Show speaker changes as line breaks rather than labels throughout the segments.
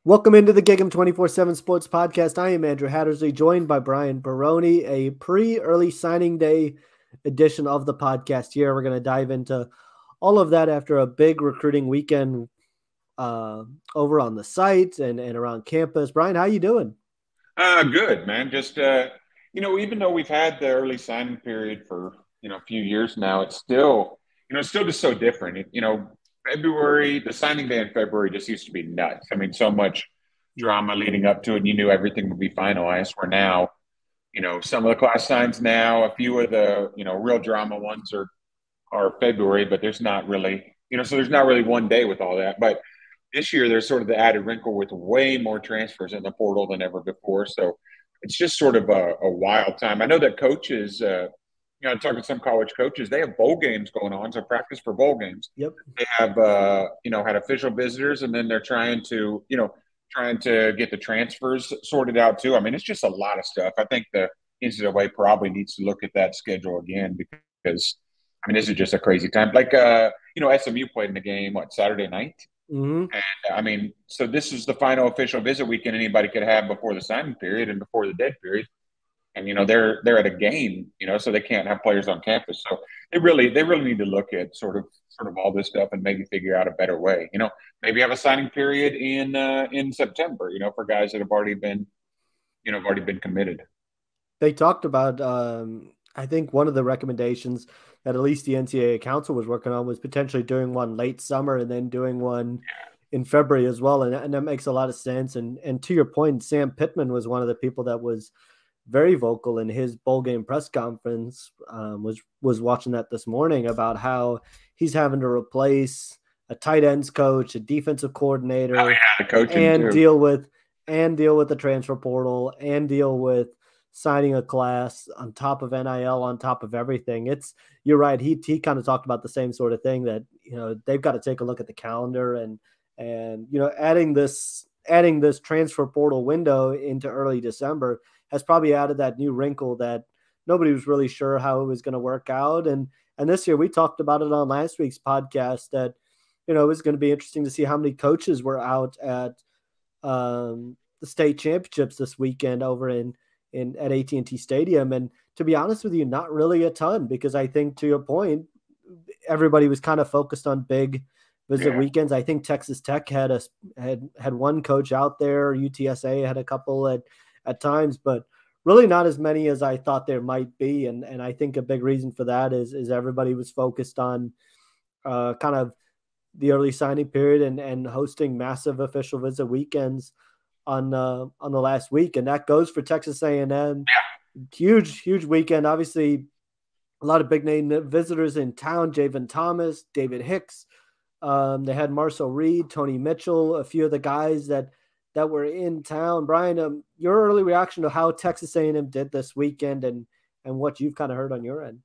Welcome into the GigEm247 Sports Podcast. I am Andrew Hattersley, joined by Brian Perroni, a pre-early signing day edition of the podcast here. We're going to dive into all of that after a big recruiting weekend over on the site and around campus. Brian, how you doing?
Good, man. Just, even though we've had the early signing period for, a few years now, it's still just so different. February, the signing day in February just used to be nuts. I mean, so much drama leading up to it, and you knew everything would be finalized. Where now, some of the class signs now, a few of the, real drama ones are February, but there's not really, so there's not really one day with all that. But this year, there's sort of the added wrinkle with way more transfers in the portal than ever before. So it's just sort of a wild time. I know that coaches, talking to some college coaches, they have bowl games going on, so practice for bowl games.
Yep.
They have, had official visitors, and then they're trying to get the transfers sorted out too. I mean, it's just a lot of stuff. I think the NCAA probably needs to look at that schedule again because, this is just a crazy time. Like, SMU played in the game, Saturday night?
Mm-hmm.
And, so this is the final official visit weekend anybody could have before the signing period and before the dead period. And, they're at a game, so they can't have players on campus. So they really need to look at sort of all this stuff and maybe figure out a better way. Maybe have a signing period in September, for guys that have already been committed.
They talked about, I think one of the recommendations that at least the NCAA Council was working on was potentially doing one late summer and then doing one in February as well. And that makes a lot of sense. And to your point, Sam Pittman was one of the people that was very vocal in his bowl game press conference, was watching that this morning about how he's having to replace a tight ends coach, a defensive coordinator, and deal with the transfer portal and deal with signing a class on top of NIL, on top of everything. You're right. He kind of talked about the same sort of thing that, they've got to take a look at the calendar and adding this transfer portal window into early December has probably added that new wrinkle that nobody was really sure how it was going to work out. And this year we talked about it on last week's podcast that, it was going to be interesting to see how many coaches were out at the state championships this weekend over at AT&T Stadium. And to be honest with you, not really a ton, because I think, to your point, everybody was kind of focused on big visit weekends. I think Texas Tech had one coach out there. UTSA had a couple at times, but really not as many as I thought there might be. And I think a big reason for that is everybody was focused on kind of the early signing period and hosting massive official visit weekends on the last week. And that goes for Texas A&M. Huge weekend. Obviously, a lot of big name visitors in town. Javon Thomas, David Hicks. They had Marcel Reed, Tony Mitchell, a few of the guys that were in town. Brian, your early reaction to how Texas A&M did this weekend and what you've kind of heard on your end.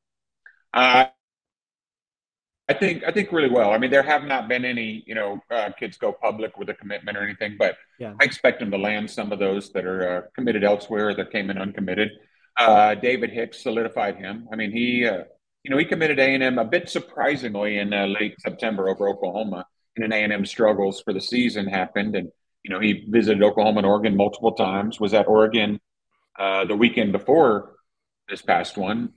I think really well. I mean, there have not been any, kids go public with a commitment or anything, but I expect them to land some of those that are committed elsewhere that came in uncommitted. David Hicks solidified him. I mean, he committed A&M a bit surprisingly in late September over Oklahoma, and then A&M struggles for the season happened. And, he visited Oklahoma and Oregon multiple times, was at Oregon the weekend before this past one.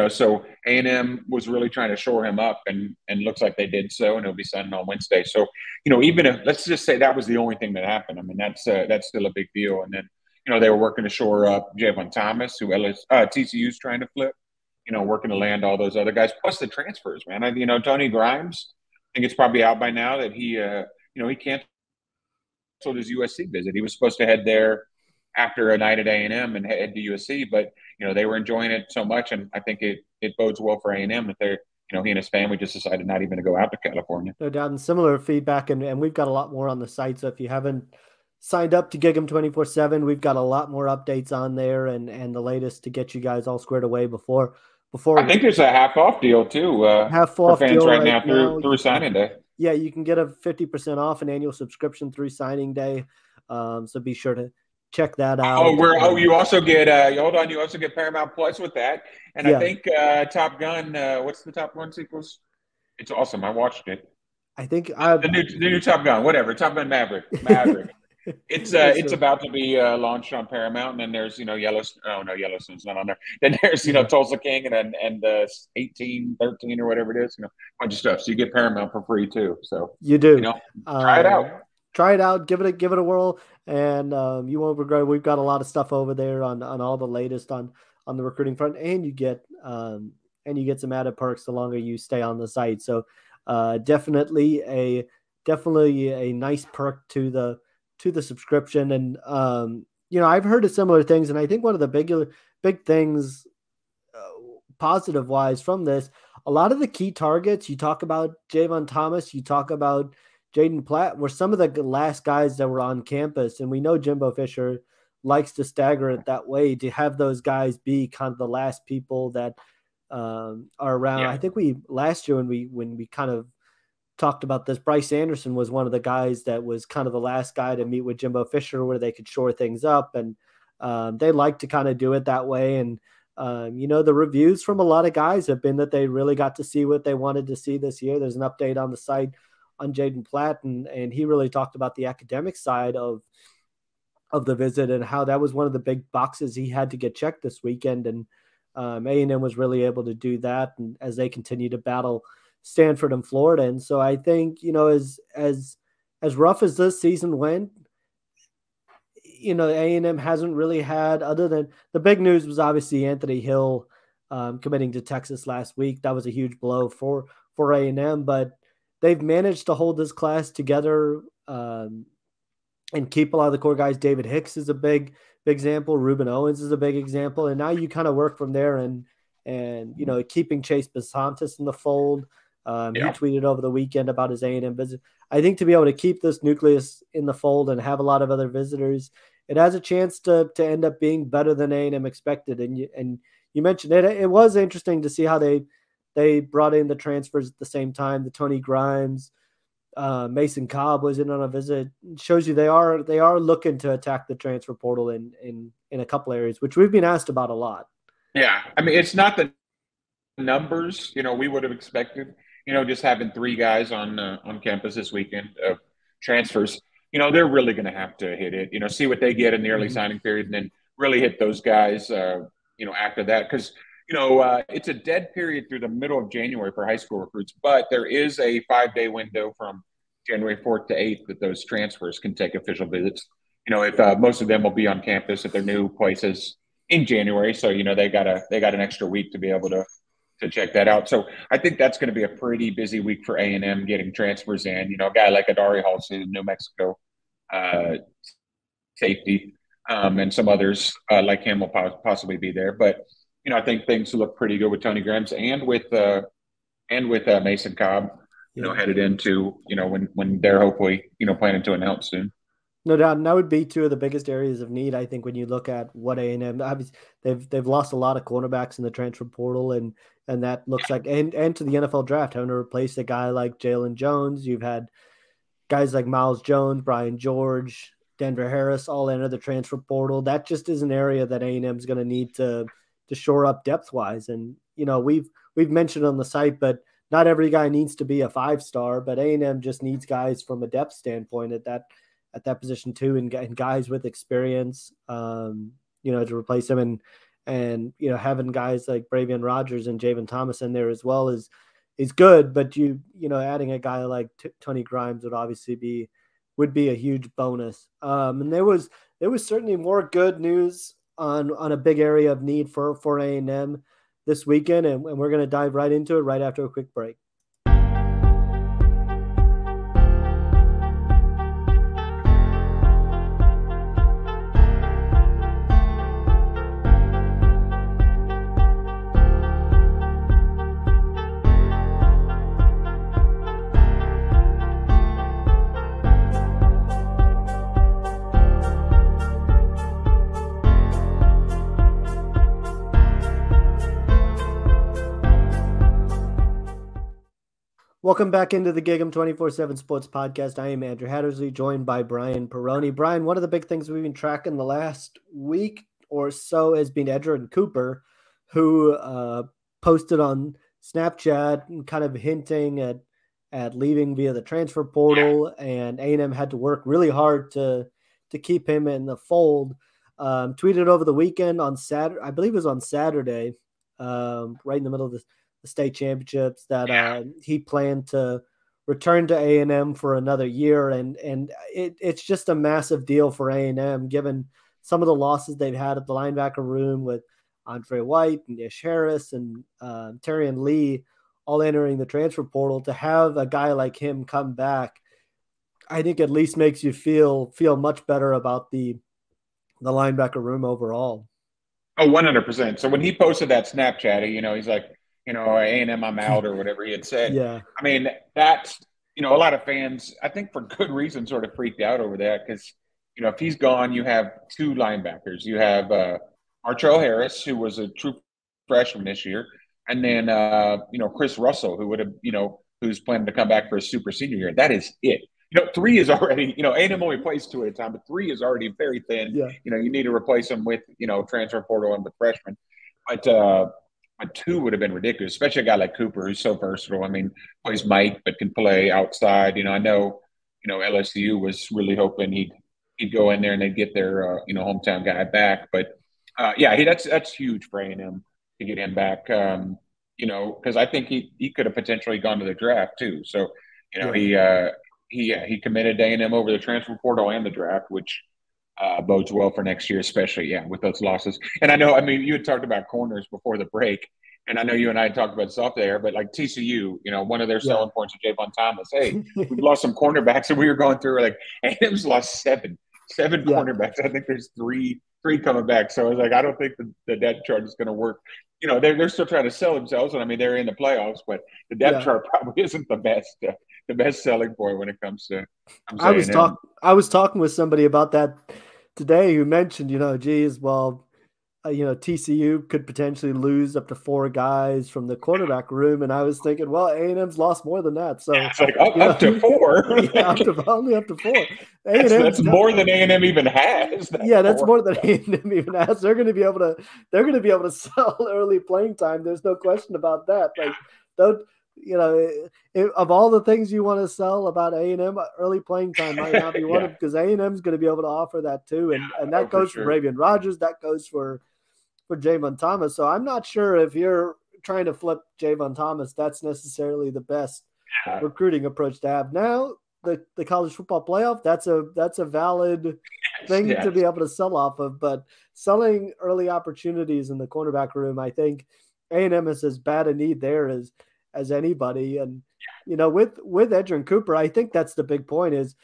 So A&M was really trying to shore him up and looks like they did so, and he'll be signing on Wednesday. So, even if, let's just say that was the only thing that happened, I mean, that's still a big deal. And then, they were working to shore up Javon Thomas, who TCU's trying to flip, working to land all those other guys, plus the transfers, man. Tony Grimes, I think it's probably out by now that he canceled his USC visit. He was supposed to head there after a night at A&M and head to USC, but they were enjoying it so much, and I think it bodes well for A&M that they're he and his family just decided not even to go out to California.
No doubt, and similar feedback, and we've got a lot more on the site. So if you haven't signed up to GigEm247, we've got a lot more updates on there and the latest to get you guys all squared away before.
I think there's a half-off deal too.
Half off
for fans
deal
right now through signing day.
Yeah, you can get a 50% off an annual subscription through signing day. So be sure to check that out.
You also get you also get Paramount Plus with that. And I think Top Gun, what's the Top Gun sequels? It's awesome. I watched it.
I think
the new Top Gun, whatever. Top Gun Maverick. It's about to be launched on Paramount, and then there's Yellowstone. Oh no, Yellowstone's not on there. Then there's Tulsa King and 1813 or whatever it is. Bunch of stuff. So you get Paramount for free too. So
you do.
Try it out.
Try it out. Give it a whirl, and you won't regret it. We've got a lot of stuff over there on all the latest on the recruiting front, and you get some added perks the longer you stay on the site. So definitely a nice perk to the subscription. And I've heard of similar things, and I think one of the big things positive wise from this, a lot of the key targets you talk about, Javon Thomas, you talk about Jaden Platt, were some of the last guys that were on campus. And we know Jimbo Fisher likes to stagger it that way, to have those guys be kind of the last people that are around. Yeah. I think last year when we kind of talked about this, Bryce Anderson was one of the guys that was kind of the last guy to meet with Jimbo Fisher, where they could shore things up. And they like to kind of do it that way. And, the reviews from a lot of guys have been that they really got to see what they wanted to see this year. There's an update on the site on Jaden Platt, and he really talked about the academic side of the visit and how that was one of the big boxes he had to get checked this weekend. And A&M was really able to do that, and as they continue to battle Stanford and Florida. And so I think, as rough as this season went, A&M hasn't really had, other than the big news was obviously Anthony Hill committing to Texas last week. That was a huge blow for A&M, but they've managed to hold this class together and keep a lot of the core guys. David Hicks is a big example. Reuben Owens is a big example. And now you kind of work from there and keeping Chase Besantis in the fold. He tweeted over the weekend about his A&M visit. I think to be able to keep this nucleus in the fold and have a lot of other visitors, it has a chance to end up being better than A&M expected. And you mentioned it. It was interesting to see how they brought in the transfers at the same time. The Tony Grimes, Mason Cobb was in on a visit. It shows you they are looking to attack the transfer portal in a couple areas, which we've been asked about a lot.
Yeah, I mean, it's not the numbers we would have expected. Just having 3 guys on campus this weekend of transfers. They're really going to have to hit it. See what they get in the early signing period, and then really hit those guys. After that, because it's a dead period through the middle of January for high school recruits, but there is a 5-day window from January 4th to 8th that those transfers can take official visits. If most of them will be on campus at their new places in January, so they got an extra week to be able to check that out. So I think that's going to be a pretty busy week for A&M getting transfers in. A guy like Adari Halsey, New Mexico safety, and some others like him will possibly be there. But I think things look pretty good with Tony Grimes and with Mason Cobb. Headed into when they're hopefully planning to announce soon.
No doubt, and that would be 2 of the biggest areas of need. I think when you look at what A&M, obviously they've lost a lot of cornerbacks in the transfer portal, and that looks like and to the NFL draft, having to replace a guy like Jalen Jones. You've had guys like Miles Jones, Brian George, Denver Harris, all enter the transfer portal. That just is an area that A&M is going to need to shore up depth wise. And we've mentioned on the site, but not every guy needs to be a 5-star. But A&M just needs guys from a depth standpoint at that position too, and guys with experience, to replace them, and having guys like Bravion Rogers and Javon Thomas in there as well is good. But adding a guy like Tony Grimes would be a huge bonus. And there was certainly more good news on a big area of need for A&M this weekend, and we're going to dive right into it right after a quick break. Welcome back into the GigEm247 Sports Podcast. I am Andrew Hattersley, joined by Brian Perroni. Brian, one of the big things we've been tracking the last week or so has been Edgerrin Cooper, who posted on Snapchat and kind of hinting at leaving via the transfer portal, and A&M had to work really hard to to keep him in the fold. Tweeted over the weekend on Saturday, I believe it was on Saturday, right in the middle of the state championships, that he planned to return to A&M for another year. And it's just a massive deal for A&M, given some of the losses they've had at the linebacker room with Andre White and Ish Harris and Terrion Lee all entering the transfer portal. To have a guy like him come back, I think at least makes you feel much better about the linebacker room overall.
Oh, 100%. So when he posted that Snapchat, he's like, A&M, I'm out, or whatever he had said.
Yeah.
I mean, that's, a lot of fans, I think for good reason, sort of freaked out over that because, if he's gone, you have two linebackers. You have Martrell Harris, who was a true freshman this year, and then, Chris Russell, who would have, who's planning to come back for a super senior year. That is it. Three is already, A&M only plays two at a time, but three is already very thin.
Yeah.
You need to replace them with, transfer portal and with freshmen. But two would have been ridiculous, especially a guy like Cooper, who's so versatile. I mean, plays Mike, but can play outside. I know, LSU was really hoping he'd go in there and they'd get their, hometown guy back. But, that's huge for A&M to get him back, because I think he could have potentially gone to the draft too. So, he committed to A&M over the transfer portal and the draft, which bodes well for next year, especially, with those losses. And I know, you had talked about corners before the break, and I know you and I had talked about this off there, but like TCU, one of their selling points of Javon Thomas, hey, we've lost some cornerbacks, and we were going through like A&M's lost seven cornerbacks. I think there's three coming back. So I was like, I don't think the depth chart is going to work. They're still trying to sell themselves, and they're in the playoffs, but the depth chart probably isn't the best selling point when it comes to.
I was talking with somebody about that today who mentioned, TCU could potentially lose up to 4 guys from the quarterback room, and I was thinking, well, A&M's lost more than that, so
it's like up to 4.
Only up to 4.
That's more than A&M even has.
That's more than A&M even has. They're going to be able to sell early playing time. There's no question about that. Like, of all the things you want to sell about A&M, early playing time might not be one of them, because A&M is going to be able to offer that too, and that goes for Bravion Rogers, that goes for Javon Thomas. So I'm not sure if you're trying to flip Javon Thomas, that's necessarily the best recruiting approach to have. Now, the college football playoff, that's a valid thing to be able to sell off of, but selling early opportunities in the cornerback room, I think A&M is as bad a need there as anybody. And, with Edgerrin Cooper, I think that's the big point is,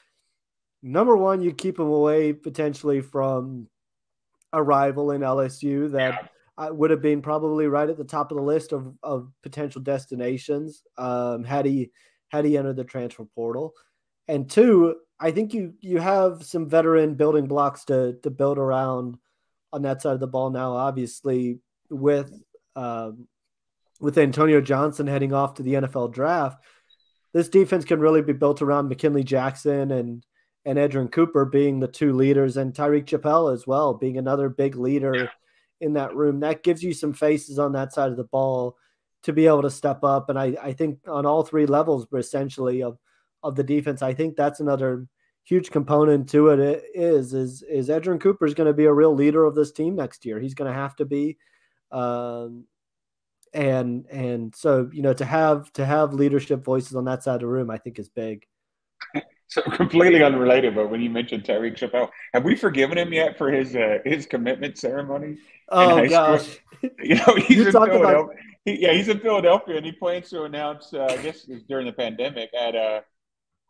number one, you keep him away potentially from a rival in LSU that would have been probably right at the top of the list of potential destinations had he entered the transfer portal. And two, I think you have some veteran building blocks to build around on that side of the ball now, obviously, with Antonio Johnson heading off to the NFL draft. This defense can really be built around McKinley Jackson and Edgerrin Cooper being the two leaders, and Tyreek Chappelle as well being another big leader in that room. That gives you some faces on that side of the ball to be able to step up. And I think on all three levels, essentially, of the defense, I think that's another huge component to it is Edgerrin Cooper is going to be a real leader of this team next year. He's going to have to be. And so, to have leadership voices on that side of the room, I think is big.
So completely unrelated, but when you mentioned Tyreek Chappelle, have we forgiven him yet for his commitment ceremony?
Oh gosh,
he's in Philadelphia. He's in Philadelphia, and he plans to announce. I guess during the pandemic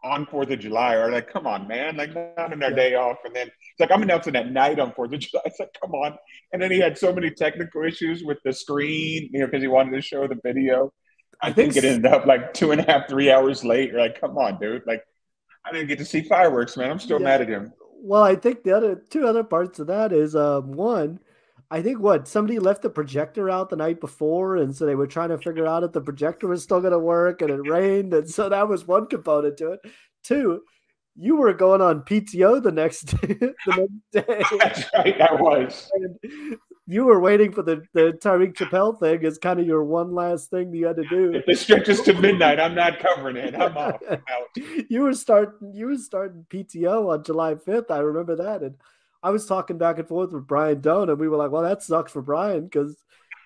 on 4th of July. Or like, come on, man, like not on our day off. And then it's like I'm announcing at night on 4th of July. It's like, come on. And then he had so many technical issues with the screen, because he wanted to show the video. I think it ended up like 2.5, 3 hours late. You're like, come on, dude, like. I didn't get to see fireworks, man. I'm still mad at him.
Well, I think the two other parts of that is one, I think somebody left the projector out the night before, and so they were trying to figure out if the projector was still going to work, and it rained, and so that was one component to it. Two, you were going on PTO the next day.
That's right, I was.
And you were waiting for the Tyreek Chappelle thing as kind of your one last thing you had to do.
If it stretches to midnight, I'm not covering it. I'm off. I'm out.
You were starting PTO on July 5th. I remember that. And I was talking back and forth with Brian Doan, and we were like, well, that sucks for Brian because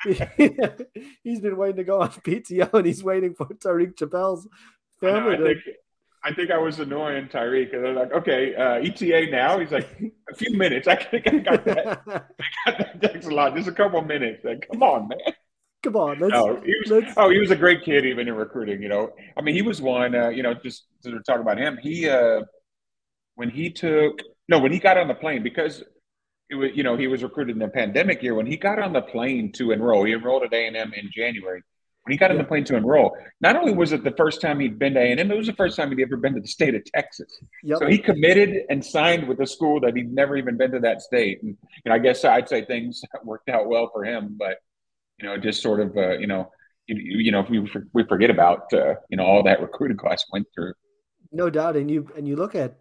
he's been waiting to go on PTO, and he's waiting for Tyreek Chappelle's family
I think I was annoying Tyreek because I was like, okay, ETA now. He's like, a few minutes. I think I got that. I got that. Thanks a lot. Just a couple of minutes. Like, come on, man.
Come on.
He was a great kid, even in recruiting. I mean, he was one. Just to talk about him, when he got on the plane, because it was, he was recruited in the pandemic year. When he got on the plane to enroll, he enrolled at A&M in January. When he got on the plane to enroll, not only was it the first time he'd been to A&M, it was the first time he'd ever been to the state of Texas. Yep. So he committed and signed with a school that he'd never even been to that state. And I guess I'd say things worked out well for him, but just sort of we forget about all that recruiting class went through.
No doubt, and you look at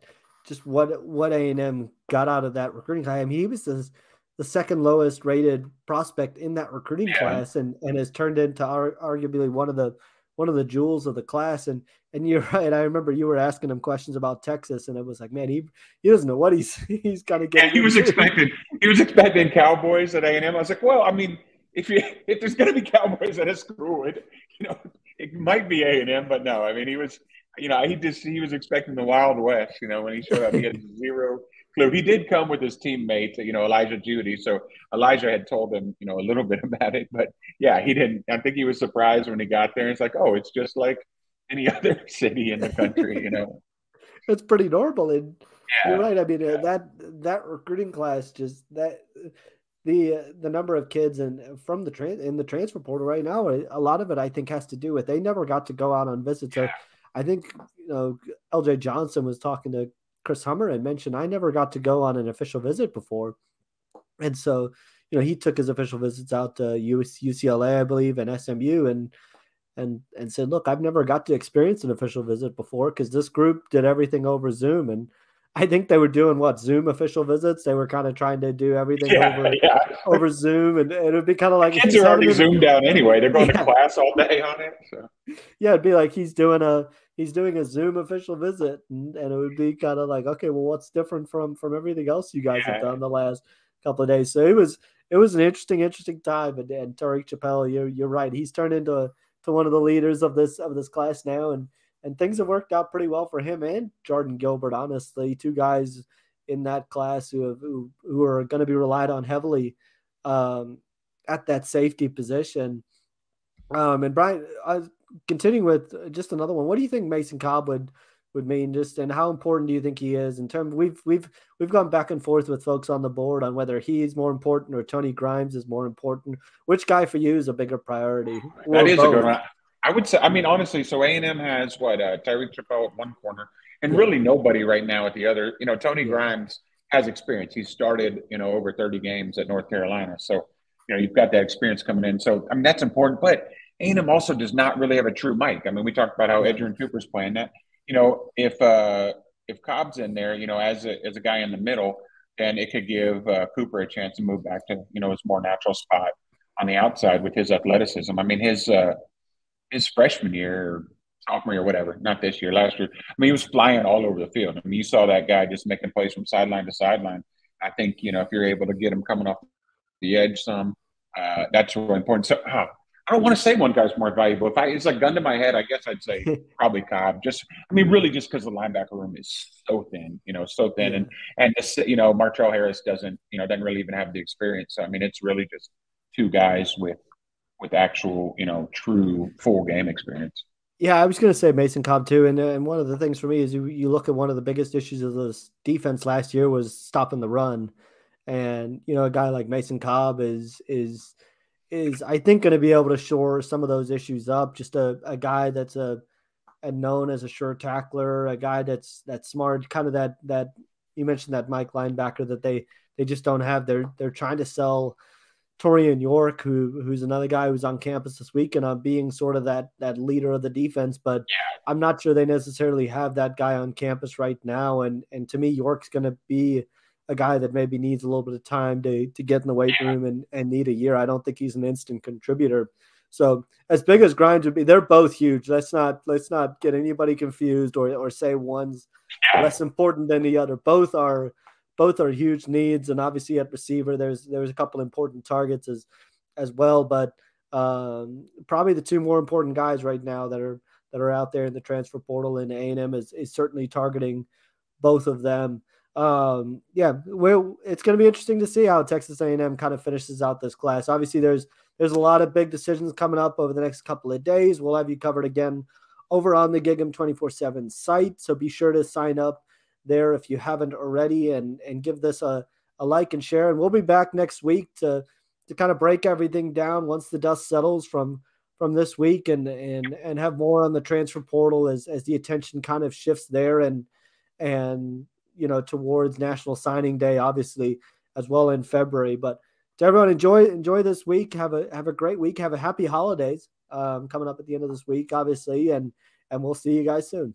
just what A&M got out of that recruiting class. I mean, he was the second lowest rated prospect in that recruiting class, and has turned into arguably one of the jewels of the class. And you're right. I remember you were asking him questions about Texas, and it was like, man, he doesn't know what he's kind of getting.
Yeah, he was expecting Cowboys at A&M. I was like, well, I mean, if there's going to be Cowboys at a school, it might be A&M, but no. I mean, he was, he was expecting the Wild West. When he showed up, he had zero clue. He did come with his teammate, Elijah Judy. So Elijah had told him, a little bit about it, but yeah, he didn't. I think he was surprised when he got there. It's like, oh, it's just like any other city in the country.
It's pretty normal. And you're right. I mean, that recruiting class, just that the number of kids and from in the transfer portal right now, a lot of it I think has to do with they never got to go out on visits. So I think LJ Johnson was talking to Chris Hummer and mentioned I never got to go on an official visit before, and so he took his official visits out to UCLA, I believe, and SMU, and said, look, I've never got to experience an official visit before because this group did everything over Zoom, and I think they were doing Zoom official visits. They were kind of trying to do everything over Zoom, and it would be kind of like
kids are already zoomed out anyway. They're going to class all day on it. So.
Yeah, it'd be like he's doing a Zoom official visit, and it would be kind of like, okay, well, what's different from everything else you guys have done the last couple of days? So it was an interesting time, and Tyreek Chappelle, you're right, he's turned into one of the leaders of this class now, and things have worked out pretty well for him and Jordan Gilbert, honestly, two guys in that class who are going to be relied on heavily at that safety position. And Brian, continuing with just another one, what do you think Mason Cobb would mean, and how important do you think he is in terms? We've gone back and forth with folks on the board on whether he's more important or Tony Grimes is more important. Which guy for you is a bigger priority?
That is a good one. I would say, I mean, honestly, so A&M has Tyreek Chappelle at one corner and really nobody right now at the other. Tony Grimes has experience. He's started, over 30 games at North Carolina. So, you've got that experience coming in. So, I mean, that's important. But A&M also does not really have a true Mike. I mean, we talked about how Edgerrin Cooper's playing that. If Cobb's in there, as a guy in the middle, then it could give Cooper a chance to move back to, his more natural spot on the outside with his athleticism. I mean, his freshman year or sophomore year, whatever, not this year, last year. I mean, he was flying all over the field. I mean, you saw that guy just making plays from sideline to sideline. I think, if you're able to get him coming off the edge some, that's really important. So I don't want to say one guy's more valuable. If it's a gun to my head, I guess I'd say probably Cobb. Really just because the linebacker room is so thin, so thin. And Martrell Harris doesn't really even have the experience. So, I mean, it's really just two guys with actual, true full game experience.
Yeah, I was going to say Mason Cobb too. And one of the things for me is you look at one of the biggest issues of this defense last year was stopping the run. And, a guy like Mason Cobb is I think going to be able to shore some of those issues up. Just a guy that's known as a sure tackler, a guy that's smart, kind of that you mentioned that Mike linebacker that they just don't have. They're trying to sell Torian York, who's another guy who's on campus this week and being sort of that leader of the defense, but I'm not sure they necessarily have that guy on campus right now. And to me, York's going to be a guy that maybe needs a little bit of time to get in the weight room and need a year. I don't think he's an instant contributor. So as big as Grimes would be, they're both huge. Let's not get anybody confused or say one's less important than the other. Both are huge needs, and obviously at receiver, there's a couple important targets as well. But probably the two more important guys right now that are out there in the transfer portal, and A&M is certainly targeting both of them. It's going to be interesting to see how Texas A&M kind of finishes out this class. Obviously, there's a lot of big decisions coming up over the next couple of days. We'll have you covered again over on the GigEm247 site, so be sure to sign up there if you haven't already, and give this a like and share. And we'll be back next week to kind of break everything down once the dust settles from this week, and have more on the transfer portal as the attention kind of shifts there and towards National Signing Day, obviously, as well in February. But to everyone, enjoy this week. Have a great week. Have a happy holidays coming up at the end of this week, obviously, and we'll see you guys soon.